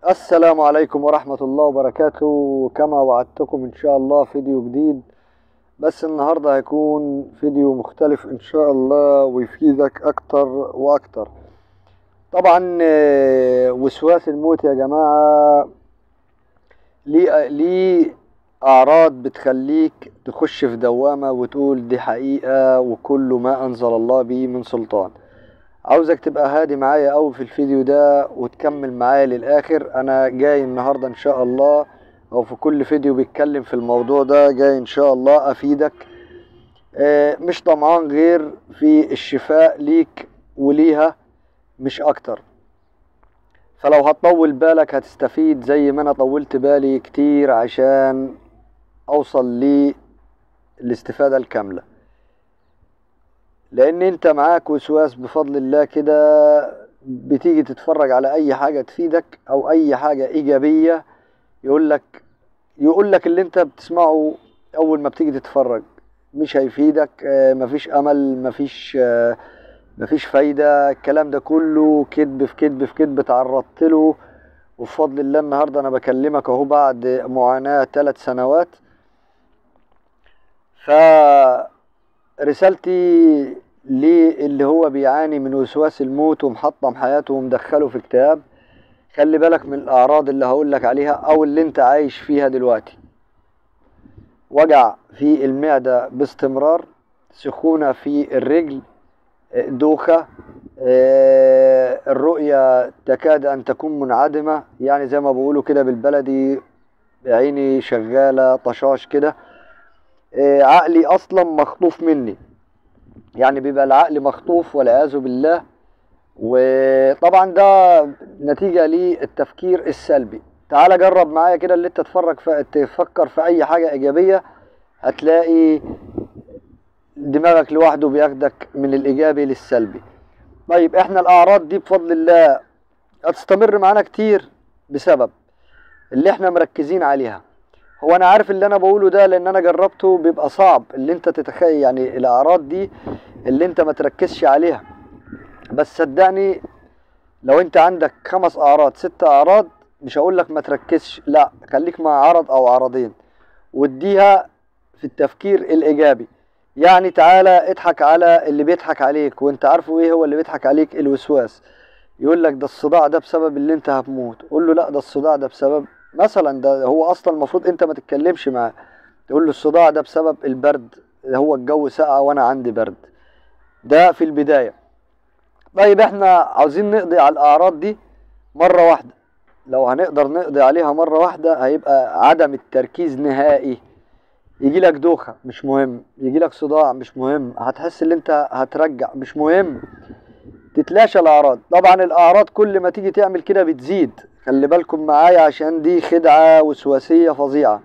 السلام عليكم ورحمة الله وبركاته. كما وعدتكم إن شاء الله فيديو جديد، بس النهاردة هيكون فيديو مختلف إن شاء الله ويفيدك أكتر وأكتر. طبعا وسواس الموت يا جماعة ليه أعراض بتخليك تخش في دوامة وتقول دي حقيقة وكل ما أنزل الله به من سلطان. عاوزك تبقى هادي معايا أوي في الفيديو ده وتكمل معايا للآخر. أنا جاي النهاردة إن شاء الله، أو في كل فيديو بيتكلم في الموضوع ده، جاي إن شاء الله أفيدك. مش طمعان غير في الشفاء ليك وليها، مش أكتر. فلو هتطول بالك هتستفيد زي ما أنا طولت بالي كتير عشان أوصل للاستفادة الكاملة. لان انت معاك وسواس بفضل الله كده، بتيجي تتفرج على اي حاجة تفيدك او اي حاجة ايجابية، يقولك اللي انت بتسمعه اول ما بتيجي تتفرج مش هيفيدك، مفيش امل، مفيش فايدة. الكلام ده كله كذب في كذب في كذب تعرضت له. وبفضل الله النهاردة انا بكلمك اهو بعد معاناة 3 سنوات. ف رسالتي للي هو بيعاني من وسواس الموت ومحطم حياته ومدخله في اكتئاب، خلي بالك من الأعراض اللي هقولك عليها أو اللي انت عايش فيها دلوقتي. وجع في المعدة باستمرار، سخونة في الرجل، دوخة، الرؤية تكاد أن تكون منعدمة، يعني زي ما بيقولوا كده بالبلدي عيني شغالة طشاش كده. عقلي أصلا مخطوف مني، يعني بيبقى العقل مخطوف والعياذ بالله. وطبعا ده نتيجة للتفكير السلبي. تعال جرب معايا كده اللي انت تفكر في اي حاجة ايجابية، هتلاقي دماغك لوحده بياخدك من الايجابي للسلبي. طيب احنا الاعراض دي بفضل الله هتستمر معانا كتير بسبب اللي احنا مركزين عليها. هو انا عارف اللي انا بقوله ده لان انا جربته، بيبقى صعب اللي انت تتخيل يعني الاعراض دي اللي انت ما تركزش عليها. بس صدقني لو انت عندك 5 اعراض 6 اعراض، مش هقول لك ما تركزش، لا خليك مع عرض او عرضين واديها في التفكير الايجابي. يعني تعالى اضحك على اللي بيضحك عليك وانت عارفه ايه هو اللي بيضحك عليك، الوسواس. يقول لك ده الصداع ده بسبب اللي انت هتموت، قول له لا ده الصداع ده بسبب مثلا، ده هو اصلا المفروض انت ما تتكلمش معاه، تقول له الصداع ده بسبب البرد، هو الجو ساقع وانا عندي برد. ده في البداية. طيب احنا عاوزين نقضي على الاعراض دي مرة واحدة. لو هنقدر نقضي عليها مرة واحدة هيبقى عدم التركيز نهائي. يجي لك دوخة مش مهم، يجي لك صداع مش مهم، هتحس ان انت هترجع مش مهم، تتلاشى الاعراض. طبعا الاعراض كل ما تيجي تعمل كده بتزيد، خلي بالكم معايا عشان دي خدعة وسواسية فظيعة.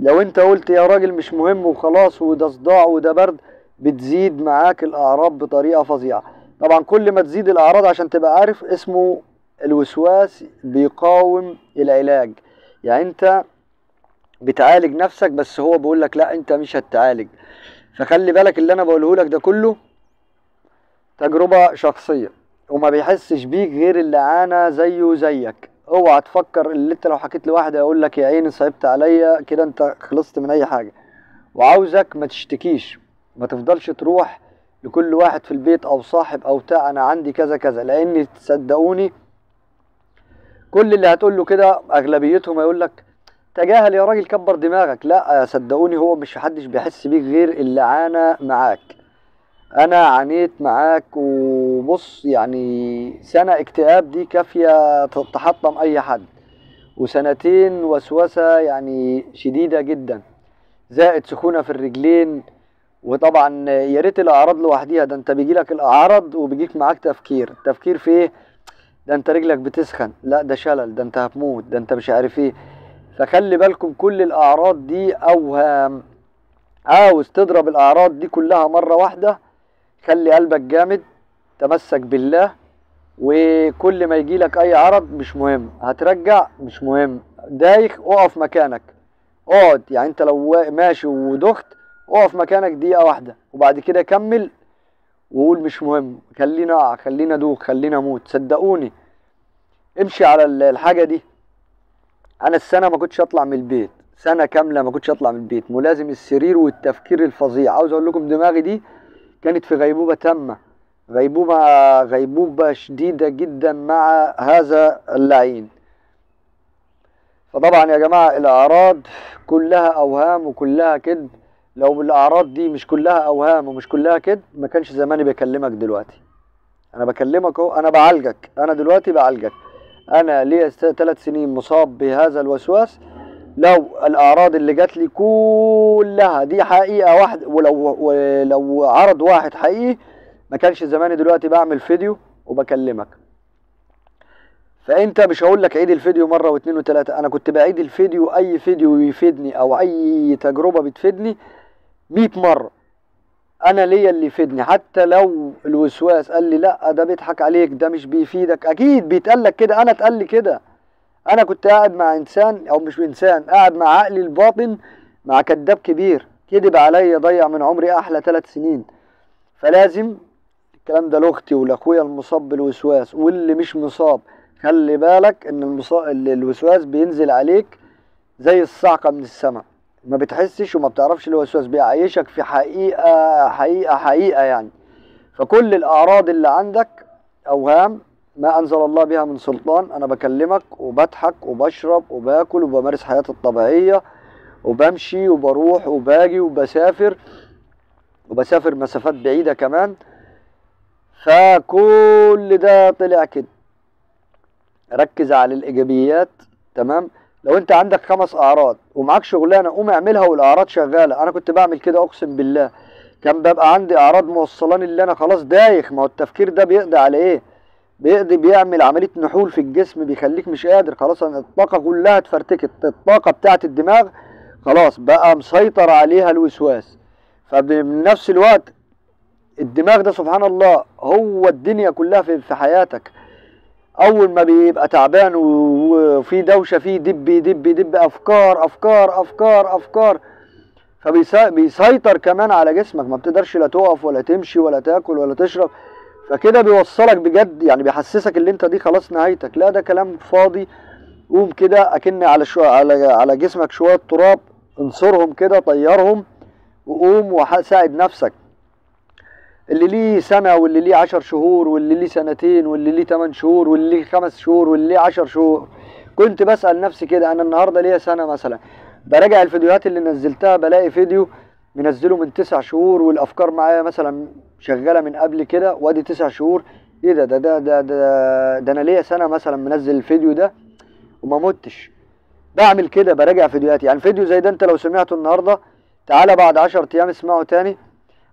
لو انت قلت يا راجل مش مهم وخلاص وده صداع وده برد، بتزيد معاك الاعراض بطريقة فظيعة. طبعا كل ما تزيد الاعراض عشان تبقى عارف اسمه الوسواس بيقاوم العلاج. يعني انت بتعالج نفسك بس هو بيقول لك لا انت مش هتعالج. فخلي بالك اللي انا بقوله لك ده كله تجربة شخصية، وما بيحسش بيك غير اللي عانى زيه زيك. اوعى تفكر اللي انت لو حكيت لواحد هيقول لك يا عيني صعبت عليا كده انت خلصت من اي حاجة. وعاوزك ما تشتكيش، ما تفضلش تروح لكل واحد في البيت او صاحب او بتاع انا عندي كذا كذا، لان تصدقوني كل اللي هتقول له كده اغلبيتهم هيقول لك تجاهل يا راجل كبر دماغك. لا صدقوني هو مش حدش بيحس بيك غير اللي عانى معاك. انا عانيت معاك، وبص يعني سنة اكتئاب دي كافية تحطم اي حد، وسنتين وسوسة يعني شديدة جدا، زائد سخونة في الرجلين. وطبعا يا ريت الاعراض لوحديها، ده انت بيجيلك الاعراض وبيجيك معاك تفكير في ايه؟ ده انت رجلك بتسخن، لا ده شلل، ده انت هتموت، ده انت مش عارف ايه. فخلي بالكم كل الاعراض دي اوهام. عاوز تضرب الاعراض دي كلها مرة واحدة، خلي قلبك جامد، تمسك بالله. وكل ما يجيلك اي عرض مش مهم هترجع، مش مهم دايخ اقف مكانك، اقعد. يعني انت لو ماشي ودخت اقف مكانك دقيقة واحدة وبعد كده كمل وقول مش مهم، خلينا اقع، خلينا ادوخ، خلينا اموت. صدقوني امشي على الحاجة دي. انا السنة ما كنتش اطلع من البيت، سنة كاملة ما كنتش اطلع من البيت، ملازم السرير والتفكير الفظيع. عاوز اقول لكم دماغي دي كانت في غيبوبة تامة، غيبوبة شديدة جدا مع هذا اللعين. فطبعا يا جماعة الأعراض كلها أوهام وكلها كذب. لو الأعراض دي مش كلها أوهام ومش كلها كذب ما كانش زماني بكلمك دلوقتي. أنا بكلمك أهو، أنا بعالجك، أنا دلوقتي بعالجك. أنا ليا 3 سنين مصاب بهذا الوسواس. لو الأعراض اللي جات لي كلها دي حقيقة واحدة، ولو عرض واحد حقيقي ما كانش زماني دلوقتي بعمل فيديو وبكلمك. فانت مش هقول لك عيد الفيديو مره واثنين وثلاثه، انا كنت بعيد الفيديو، اي فيديو يفيدني او اي تجربه بتفيدني 100 مره. انا ليا اللي يفيدني، حتى لو الوسواس قال لي لا ده بيضحك عليك ده مش بيفيدك، اكيد بيتقال لك كده. انا اتقال لي كده. انا كنت قاعد مع انسان، او مش انسان، قاعد مع عقلي الباطن مع كذاب كبير كذب عليا، ضيع من عمري احلى 3 سنين. فلازم الكلام ده لاختي ولاخويا المصاب بالوسواس واللي مش مصاب، خلي بالك ان الوسواس بينزل عليك زي الصعقة من السماء، ما بتحسش وما بتعرفش الوسواس، بيعيشك في حقيقة يعني. فكل الاعراض اللي عندك اوهام ما انزل الله بها من سلطان. انا بكلمك وبضحك وبشرب وباكل وبمارس حياتي الطبيعية وبمشي وبروح وباجي وبسافر مسافات بعيدة كمان. فكل ده طلع كده. ركز على الايجابيات. تمام. لو انت عندك 5 اعراض ومعاك شغلانه قوم اعملها والاعراض شغاله. انا كنت بعمل كده اقسم بالله. كان ببقى عندي اعراض موصلاني اللي انا خلاص دايخ. ما هو التفكير ده بيقضي على ايه؟ بيعمل عمليه نحول في الجسم، بيخليك مش قادر خلاص. الطاقه كلها اتفرتكت، الطاقه بتاعت الدماغ خلاص بقى مسيطر عليها الوسواس. فبنفس الوقت الدماغ ده سبحان الله هو الدنيا كلها في حياتك. اول ما بيبقى تعبان وفي دوشه فيه دب دب دب افكار افكار افكار افكار، فبيسيطر كمان على جسمك. ما بتقدرش لا تقف ولا تمشي ولا تاكل ولا تشرب. فكده بيوصلك بجد يعني، بيحسسك ان انت دي خلاص نهايتك. لا ده كلام فاضي. قوم كده اكن على جسمك شويه تراب، انصرهم كده طيرهم وقوم وساعد نفسك. اللي ليه سنة واللي ليه 10 شهور واللي ليه 2 واللي ليه 8 شهور واللي ليه 5 شهور واللي ليه 10 شهور. كنت بسأل نفسي كده، أنا النهاردة ليا سنة مثلا، براجع الفيديوهات اللي نزلتها بلاقي فيديو منزله من 9 شهور والأفكار معايا مثلا شغالة من قبل كده، وادي 9 شهور. إيه ده أنا ليا سنة مثلا منزل الفيديو ده وما متش. بعمل كده براجع فيديوهاتي. يعني فيديو زي ده أنت لو سمعته النهاردة تعالى بعد 10 أيام اسمعه تاني،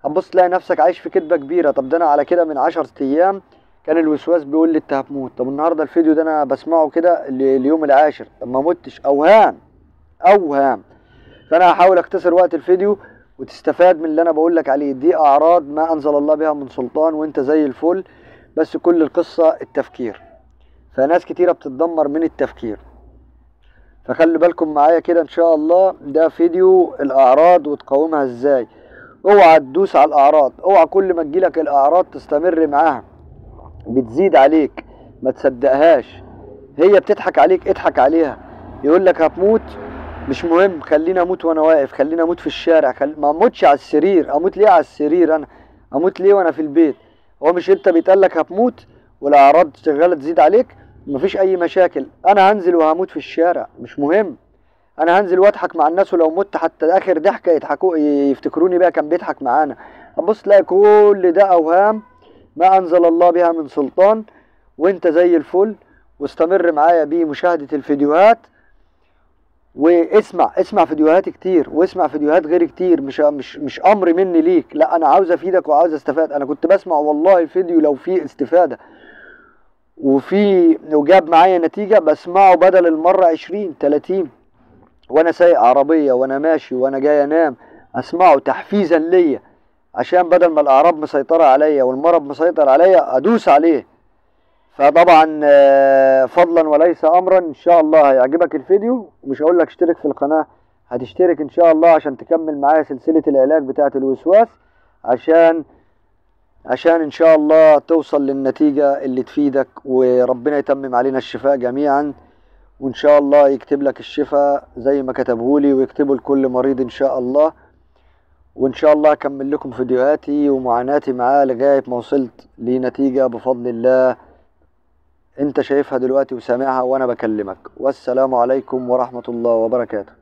هتبص تلاقي نفسك عايش في كدبة كبيرة. طب ده انا على كده من 10 ايام كان الوسواس بيقول لي انت هتموت. طب النهارده الفيديو ده انا بسمعه كده اليوم العاشر، طب ما متش. اوهام. فانا هحاول اختصر وقت الفيديو وتستفاد من اللي انا بقول لك عليه. دي اعراض ما انزل الله بها من سلطان وانت زي الفل. بس كل القصة التفكير. فناس كتيرة بتتدمر من التفكير. فخلي بالكم معايا كده ان شاء الله. ده فيديو الاعراض وتقاومها ازاي. اوعى تدوس على الاعراض، اوعى كل ما تجيلك الاعراض تستمر معاها، بتزيد عليك ما تصدقهاش. هي بتضحك عليك، اضحك عليها. يقول لك هتموت، مش مهم، خليني اموت وانا واقف، خليني اموت في الشارع، ما اموتش على السرير. اموت ليه على السرير؟ انا اموت ليه وانا في البيت؟ هو مش انت بيتقال لك هتموت والاعراض شغاله تزيد عليك؟ مفيش اي مشاكل. انا هنزل وهموت في الشارع، مش مهم. انا هنزل واضحك مع الناس، ولو مت حتى اخر ضحكه يضحكوا يفتكروني بقى كان بيضحك معانا. هتبص تلاقي كل ده اوهام ما انزل الله بها من سلطان وانت زي الفل. واستمر معايا بمشاهده الفيديوهات اسمع فيديوهات كتير، واسمع فيديوهات غير كتير. مش امر مني ليك، لا انا عاوز افيدك وعاوز استفاد. انا كنت بسمع والله الفيديو لو فيه استفاده وجاب معايا نتيجه بسمعه بدل المره 20 30 وانا سايق عربيه وانا ماشي وانا جاي انام، اسمعه تحفيزا ليا، عشان بدل ما الاعراض مسيطره عليا والمرض مسيطر عليا ادوس عليه. فطبعا فضلا وليس امرا. ان شاء الله هيعجبك الفيديو. ومش هقول لك اشترك في القناه، هتشترك ان شاء الله عشان تكمل معايا سلسله العلاج بتاعه الوسواس، عشان عشان ان شاء الله توصل للنتيجة اللي تفيدك، وربنا يتمم علينا الشفاء جميعا، وان شاء الله يكتب لك الشفاء زي ما كتبهولي ويكتبه لكل مريض ان شاء الله. وان شاء الله اكمل لكم فيديوهاتي ومعاناتي معاه لغاية ما وصلت لنتيجة بفضل الله انت شايفها دلوقتي وسامعها وانا بكلمك. والسلام عليكم ورحمة الله وبركاته.